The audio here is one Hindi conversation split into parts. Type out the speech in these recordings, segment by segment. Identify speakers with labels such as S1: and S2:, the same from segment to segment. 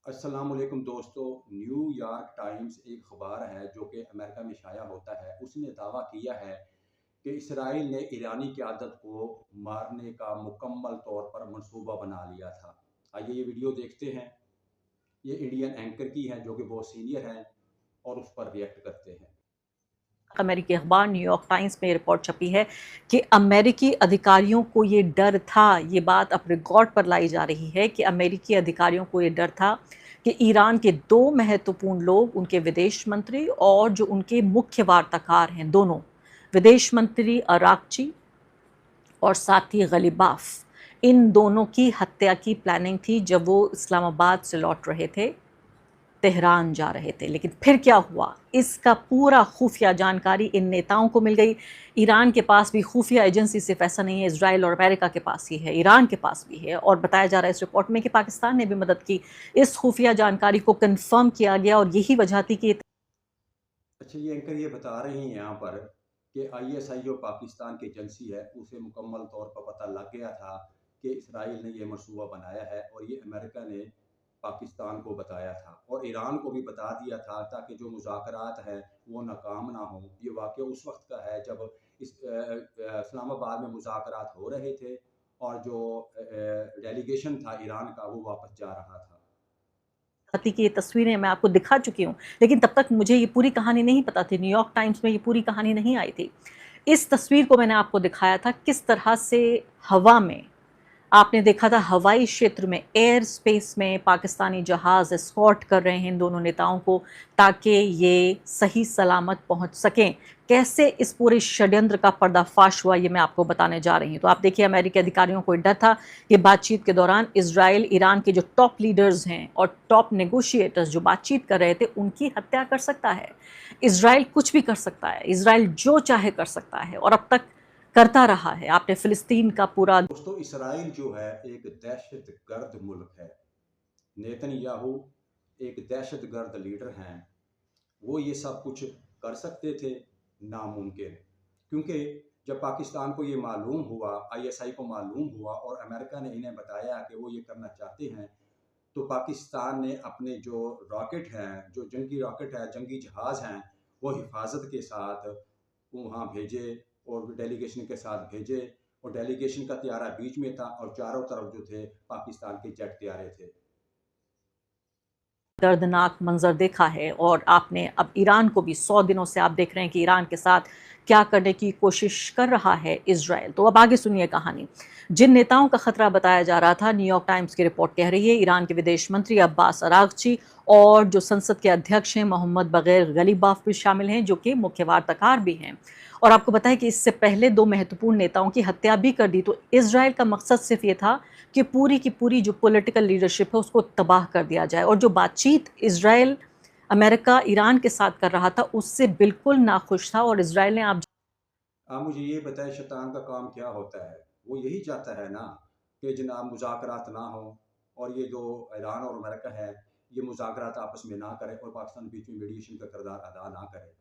S1: अस्सलाम वालेकुम दोस्तों। न्यूयॉर्क टाइम्स एक अखबार है जो कि अमेरिका में शाया होता है। उसने दावा किया है कि इसराइल ने ईरानी क़यादत को मारने का मुकम्मल तौर पर मंसूबा बना लिया था। आइए ये वीडियो देखते हैं। ये इंडियन एंकर की है जो कि बहुत सीनियर हैं और उस पर रिएक्ट करते हैं।
S2: अमेरिकी अखबार न्यूयॉर्क टाइम्स में रिपोर्ट छपी है कि अमेरिकी अधिकारियों को ये डर था। ये बात अब रिकॉर्ड पर लाई जा रही है कि अमेरिकी अधिकारियों को ये डर था कि ईरान के दो महत्वपूर्ण लोग, उनके विदेश मंत्री और जो उनके मुख्य वार्ताकार हैं, दोनों विदेश मंत्री अरागची और साथ ही गलीबाफ, इन दोनों की हत्या की प्लानिंग थी जब वो इस्लामाबाद से लौट रहे थे, तेहरान जा रहे थे। लेकिन फिर क्या हुआ, इसका पूरा खुफिया जानकारी इन नेताओं को मिल गई। ईरान के पास भी खुफिया एजेंसी सिर्फ ऐसा नहीं है, इजराइल और अमेरिका के पास ही है, ईरान के पास भी है। और बताया जा रहा है इस रिपोर्ट में कि पाकिस्तान ने भी मदद की। इस खुफिया जानकारी को कंफर्म किया गया और यही वजह थी कि
S1: अच्छा, ये एंकर ये बता रही हैं यहाँ पर कि आईएसआई जो पाकिस्तान की एजेंसी है उसे मुकम्मल तौर पर पता लग गया था कि इसराइल ने ये मंसूबा बनाया है और ये अमेरिका ने पाकिस्तान को बताया था और ईरान को भी बता दिया था ताकि जो मुज़ाकरात हैं वो नाकाम ना हों। ये वाक़या उस वक्त का है जब इस्लामाबाद में मुज़ाकरात हो रहे थे और जो डेलीगेशन था ईरान का वो वापस जा रहा था।
S2: की ये तस्वीरें मैं आपको दिखा चुकी हूँ, लेकिन तब तक मुझे ये पूरी कहानी नहीं पता थी। न्यूयॉर्क टाइम्स में ये पूरी कहानी नहीं आई थी। इस तस्वीर को मैंने आपको दिखाया था किस तरह से हवा में, आपने देखा था हवाई क्षेत्र में, एयर स्पेस में पाकिस्तानी जहाज़ एस्कॉर्ट कर रहे हैं इन दोनों नेताओं को ताकि ये सही सलामत पहुंच सकें। कैसे इस पूरे षड्यंत्र का पर्दाफाश हुआ ये मैं आपको बताने जा रही हूँ। तो आप देखिए, अमेरिकी अधिकारियों को डर था कि बातचीत के दौरान इजराइल ईरान के जो टॉप लीडर्स हैं और टॉप नेगोशिएटर्स जो बातचीत कर रहे थे उनकी हत्या कर सकता है। इजराइल कुछ भी कर सकता है, इजराइल जो चाहे कर सकता है और अब तक करता रहा है। आपने फिलिस्तीन का पूरा
S1: दोस्तों, इसराइल जो है एक दहशतगर्द मुल्क है। नेतन्याहू एक दहशतगर्द लीडर हैं। वो ये सब कुछ कर सकते थे, नामुमकिन। क्योंकि जब पाकिस्तान को ये मालूम हुआ, आईएसआई को मालूम हुआ और अमेरिका ने इन्हें बताया कि वो ये करना चाहते हैं, तो पाकिस्तान ने अपने जो रॉकेट हैं, जो जंगी रॉकेट है, जंगी जहाज़ हैं, वो हिफाजत के साथ वो वहाँ भेजे और डेलीगेशन के साथ भेजे और डेलीगेशन का त्यारा बीच में था और चारों तरफ जो थे पाकिस्तान के जेट त्यारे थे।
S2: दर्दनाक मंजर देखा है और आपने अब ईरान को भी 100 दिनों से आप देख रहे हैं कि ईरान के साथ क्या करने की कोशिश कर रहा है इजराइल। तो अब आगे सुनिए कहानी। जिन नेताओं का खतरा बताया जा रहा था, न्यूयॉर्क टाइम्स की रिपोर्ट कह रही है ईरान के विदेश मंत्री अब्बास अरागची और जो संसद के अध्यक्ष हैं मोहम्मद बगैर गलीबाफ भी शामिल हैं, जो कि मुख्य वार्ताकार भी हैं। और आपको पता है कि इससे पहले दो महत्वपूर्ण नेताओं की हत्या भी कर दी। तो इजराइल का मकसद सिर्फ ये था कि पूरी की पूरी जो पॉलिटिकल लीडरशिप है उसको तबाह कर दिया जाए। और जो बातचीत इजराइल अमेरिका ईरान के साथ कर रहा था उससे बिल्कुल नाखुश था। और इजराइल ने आप
S1: आप मुझे ये बताएं, शैतान का काम क्या होता है? वो यही चाहता है ना कि जनाब मुज़ाकरात ना हो और ये जो ईरान और अमेरिका है ये मुज़ाकरात आपस में ना करे और पाकिस्तान बीच में मीडिएशन का किरदार अदा ना करे।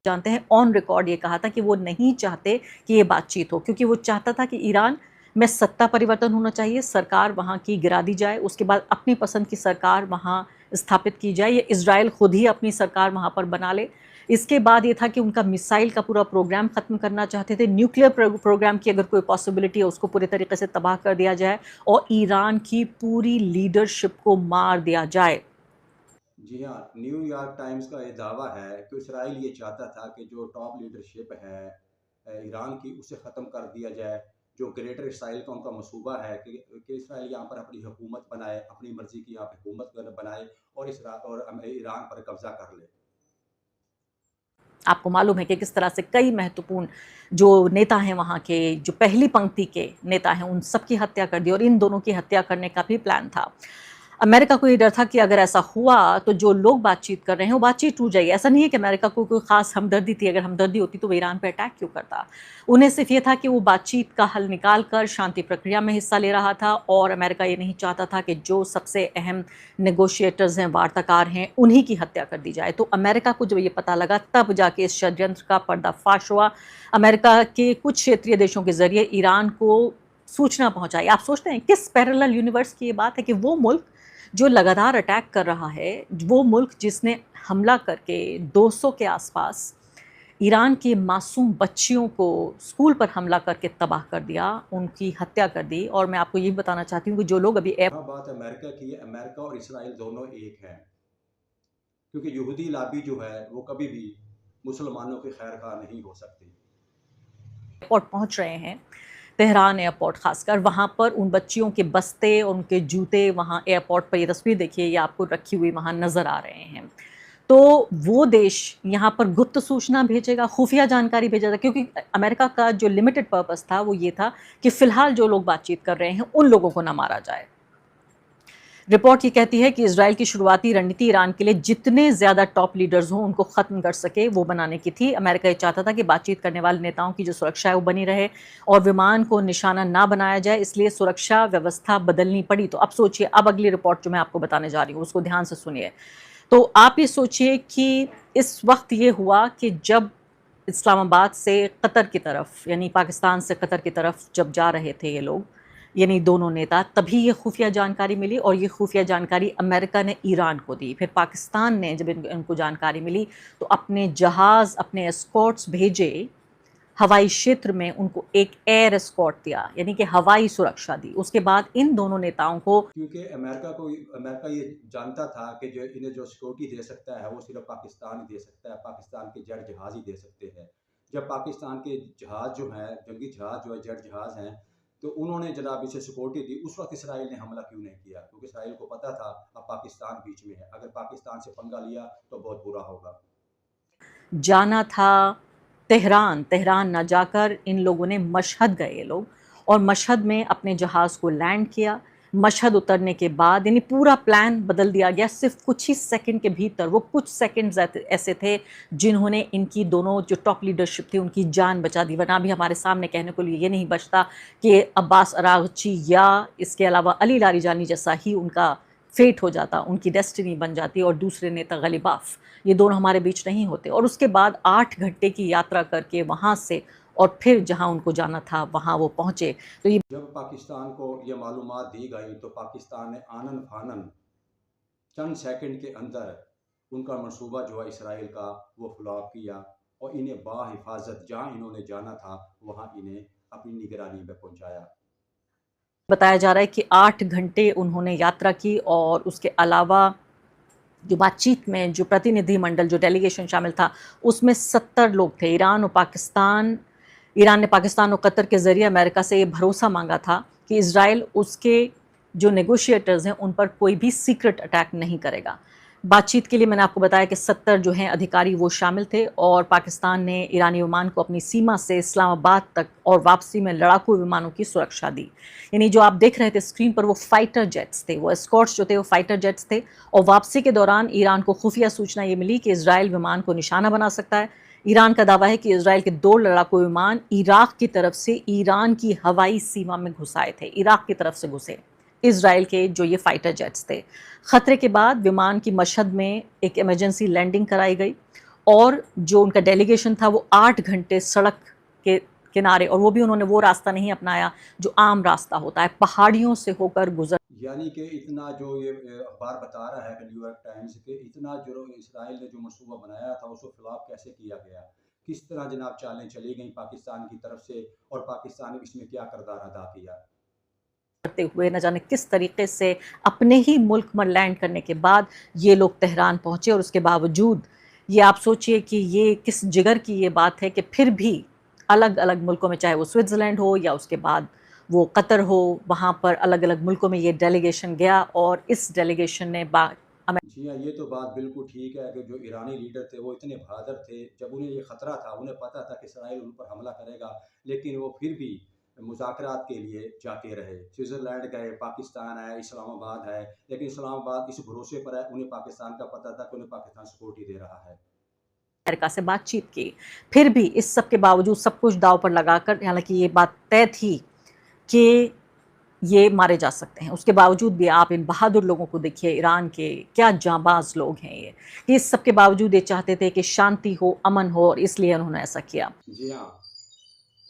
S2: जानते हैं, ऑन रिकॉर्ड ये कहा था कि वो नहीं चाहते कि ये बातचीत हो, क्योंकि वो चाहता था कि ईरान में सत्ता परिवर्तन होना चाहिए, सरकार वहाँ की गिरा दी जाए, उसके बाद अपनी पसंद की सरकार वहाँ स्थापित की जाए, या इजराइल खुद ही अपनी सरकार वहाँ पर बना ले। इसके बाद ये था कि उनका मिसाइल का पूरा प्रोग्राम ख़त्म करना चाहते थे। न्यूक्लियर प्रोग्राम की अगर कोई पॉसिबिलिटी है उसको पूरे तरीके से तबाह कर दिया जाए और ईरान की पूरी लीडरशिप को मार दिया जाए।
S1: जी हाँ, न्यूयॉर्क टाइम्स का ये दावा है कि इसराइल ये चाहता था कि जो टॉप लीडरशिप है ईरान की उसे ख़त्म कर दिया जाए। जो ग्रेटर इसराइल का उनका मंसूबा है कि इसराइल यहाँ पर अपनी हुकूमत बनाए, अपनी मर्ज़ी की यहाँ पे हुकूमत बनाए और ईरान पर कब्ज़ा कर ले।
S2: आपको मालूम है कि किस तरह से कई महत्वपूर्ण जो नेता हैं वहाँ के, जो पहली पंक्ति के नेता हैं, उन सब की हत्या कर दी और इन दोनों की हत्या करने का भी प्लान था। अमेरिका को ये डर था कि अगर ऐसा हुआ तो जो लोग बातचीत कर रहे हैं वो बातचीत टूट जाएगी। ऐसा नहीं है कि अमेरिका को कोई खास हमदर्दी थी, अगर हमदर्दी होती तो वो ईरान पर अटैक क्यों करता। उन्हें सिर्फ ये था कि वो बातचीत का हल निकाल कर शांति प्रक्रिया में हिस्सा ले रहा था और अमेरिका ये नहीं चाहता था कि जो सबसे अहम नेगोशिएटर्स हैं, वार्ताकार हैं, उन्हीं की हत्या कर दी जाए। तो अमेरिका को जब ये पता लगा तब जाके इस षड्यंत्र का पर्दाफाश हुआ। अमेरिका के कुछ क्षेत्रीय देशों के जरिए ईरान को सूचना पहुंचाई। आप सोचते हैं किस पैरेलल यूनिवर्स की ये बात है कि वो मुल्क जो लगातार अटैक कर रहा है, वो मुल्क जिसने हमला करके 200 के आसपास ईरान की मासूम बच्चियों को स्कूल पर हमला करके तबाह कर दिया, उनकी हत्या कर दी। और मैं आपको ये बताना चाहती हूँ कि जो लोग अभी
S1: हाँ, बात अमेरिका की है, अमेरिका और इसराइल दोनों एक हैं, क्योंकि यहूदी लाबी जो है वो कभी भी मुसलमानों की खैर खा नहीं हो सकती।
S2: एयरपोर्ट पहुंच रहे हैं, तेहरान एयरपोर्ट खासकर, वहाँ पर उन बच्चियों के बस्ते और उनके जूते वहाँ एयरपोर्ट पर, ये तस्वीर देखिए, ये आपको रखी हुई वहाँ नज़र आ रहे हैं। तो वो देश यहाँ पर गुप्त सूचना भेजेगा, खुफिया जानकारी भेजेगा, क्योंकि अमेरिका का जो लिमिटेड पर्पस था वो ये था कि फ़िलहाल जो लोग बातचीत कर रहे हैं उन लोगों को ना मारा जाए। रिपोर्ट ये कहती है कि इजराइल की शुरुआती रणनीति ईरान के लिए जितने ज़्यादा टॉप लीडर्स हों उनको ख़त्म कर सके वो बनाने की थी। अमेरिका ये चाहता था कि बातचीत करने वाले नेताओं की जो सुरक्षा है वो बनी रहे और विमान को निशाना ना बनाया जाए, इसलिए सुरक्षा व्यवस्था बदलनी पड़ी। तो अब सोचिए, अब अगली रिपोर्ट जो मैं आपको बताने जा रही हूँ उसको ध्यान से सुनिए। तो आप ये सोचिए कि इस वक्त ये हुआ कि जब इस्लामाबाद से कतर की तरफ, यानी पाकिस्तान से कतर की तरफ जब जा रहे थे ये लोग, यानी दोनों नेता, तभी ये खुफिया जानकारी मिली और ये खुफिया जानकारी अमेरिका ने ईरान को दी। फिर पाकिस्तान ने जब इनको जानकारी मिली तो अपने जहाज़, अपने एस्कॉर्ट्स भेजे हवाई क्षेत्र में, उनको एक एयर एस्कॉर्ट दिया, यानी कि हवाई सुरक्षा दी। उसके बाद इन दोनों नेताओं को,
S1: क्योंकि अमेरिका ये जानता था कि जो इन्हें जो सिक्योरिटी दे सकता है वो सिर्फ पाकिस्तान ही दे सकता है, पाकिस्तान के जेट जहाज़ ही दे सकते हैं। जब पाकिस्तान के जहाज़ जो हैं, जंगी जहाज़ जो है, जेट जहाज़ हैं, तो उन्होंने जनाब इसे सिक्योरिटी दी। उस वक्त इसराइल ने हमला क्यों नहीं किया? क्योंकि इसराइल को पता था अब पाकिस्तान बीच में है, अगर पाकिस्तान से पंगा लिया तो बहुत बुरा होगा।
S2: जाना था तेहरान, तेहरान ना जाकर इन लोगों ने मशहद गए ये लोग, और मशहद में अपने जहाज़ को लैंड किया। मशहद उतरने के बाद यानी पूरा प्लान बदल दिया गया सिर्फ कुछ ही सेकंड के भीतर। वो कुछ सेकंड्स ऐसे थे जिन्होंने इनकी दोनों जो टॉप लीडरशिप थी उनकी जान बचा दी। वरना भी हमारे सामने कहने को लिए ये नहीं बचता कि अब्बास अरागची या इसके अलावा अली लारीजानी जैसा ही उनका फेट हो जाता, उनकी डेस्टिनी बन जाती, और दूसरे नेता गलिबाफ, ये दोनों हमारे बीच नहीं होते। और उसके बाद 8 घंटे की यात्रा करके वहाँ से और फिर जहाँ उनको जाना था वहाँ वो पहुँचे। तो ये
S1: जब पाकिस्तान को ये मालूमात दी गई तो पाकिस्तान ने आनन फानन चंद सेकंड के अंदर उनका मंसूबा जो है इसराइल का वो फ्लॉप किया और इन्हें बाहिफाजत जहाँ इन्होंने जाना था वहाँ इन्हें अपनी निगरानी में पहुँचाया।
S2: बताया जा रहा है कि 8 घंटे उन्होंने यात्रा की, और उसके अलावा जो बातचीत में जो प्रतिनिधिमंडल, जो डेलीगेशन शामिल था, उसमें 70 लोग थे। ईरान ने पाकिस्तान और कतर के ज़रिए अमेरिका से ये भरोसा मांगा था कि इज़राइल उसके जो नेगोशिएटर्स हैं उन पर कोई भी सीक्रेट अटैक नहीं करेगा। बातचीत के लिए मैंने आपको बताया कि 70 जो हैं अधिकारी वो शामिल थे, और पाकिस्तान ने ईरानी विमान को अपनी सीमा से इस्लामाबाद तक और वापसी में लड़ाकू विमानों की सुरक्षा दी। यानी जो आप देख रहे थे स्क्रीन पर वो फाइटर जेट्स थे, वो एस्कॉर्ट्स जो थे वो फाइटर जेट्स थे। और वापसी के दौरान ईरान को खुफिया सूचना ये मिली कि इजराइल विमान को निशाना बना सकता है। ईरान का दावा है कि इजराइल के 2 लड़ाकू विमान इराक की तरफ से ईरान की हवाई सीमा में घुसाए थे, इराक की तरफ से घुसे इजराइल के जो ये फाइटर जेट्स थे। खतरे के बाद विमान की मशहद में एक इमरजेंसी लैंडिंग कराई गई, और जो उनका डेलीगेशन था वो 8 घंटे सड़क के किनारे, और वो भी उन्होंने वो रास्ता नहीं अपनाया जो आम रास्ता होता है, पहाड़ियों से होकर गुजर।
S1: यानी कि इतना जो ये अखबार बता रहा है कि न्यूयॉर्क टाइम्स के, इतना जो इसराइल ने जो मंसूबा बनाया था उसको फ्लॉप कैसे किया गया, किस तरह जनाब चालें चली गई पाकिस्तान की तरफ से और पाकिस्तान ने इसमें क्या किरदार अदा किया।
S2: करते हुए न जाने किस तरीके से अपने ही मुल्क में लैंड करने के बाद ये लोग तेहरान पहुँचे, और उसके बावजूद ये आप सोचिए कि ये किस जिगर की ये बात है कि फिर भी अलग अलग मुल्कों में, चाहे वो स्विट्ज़रलैंड हो या उसके बाद वो कतर हो, वहाँ पर अलग अलग मुल्कों में ये डेलीगेशन गया, और इस डेलीगेशन ने
S1: जी हाँ, ये तो बात बिल्कुल ठीक है कि जो ईरानी लीडर थे वो इतने बहादुर थे, जब उन्हें ये ख़तरा था, उन्हें पता था कि इसराइल उन पर हमला करेगा, लेकिन वो फिर भी मुज़ाकरात के लिए जाते रहे। स्विट्ज़रलैंड गए, पाकिस्तान है, इस्लामाबाद है, लेकिन इस्लामाबाद इस भरोसे पर है, उन्हें पाकिस्तान का पता था कि उन्हें पाकिस्तान सिक्योरिटी दे रहा है।
S2: अमेरिका से बातचीत की। फिर भी इस सब के बावजूद सब कुछ दांव पर लगाकर, हालांकि ये बात तय थी कि ये मारे जा सकते हैं, उसके बावजूद भी आप इन बहादुर लोगों को देखिए, ईरान के क्या जांबाज लोग हैं ये। इस सब के बावजूद ये चाहते थे कि शांति हो, अमन हो, और इसलिए उन्होंने ऐसा किया।
S1: जी हाँ,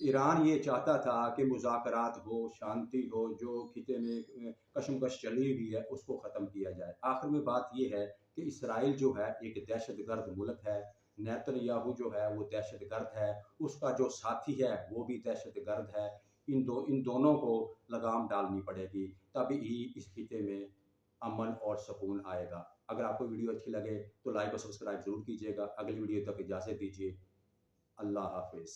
S1: ईरान ये चाहता था कि मुज़ाकरात हो, शांति हो, जो खिते में कशमकश चली हुई है उसको ख़त्म किया जाए। आखिर में बात ये है कि इसराइल जो है एक दहशतगर्द मुल्क है, नेतन्याहू जो है वो दहशतगर्द है, उसका जो साथी है वो भी दहशतगर्द है। इन दोनों को लगाम डालनी पड़ेगी, तभी ही इस खिते में अमन और सुकून आएगा। अगर आपको वीडियो अच्छी लगे तो लाइक और सब्सक्राइब ज़रूर कीजिएगा। अगली वीडियो तक इजाज़त दीजिए। अल्लाह हाफ़िज़।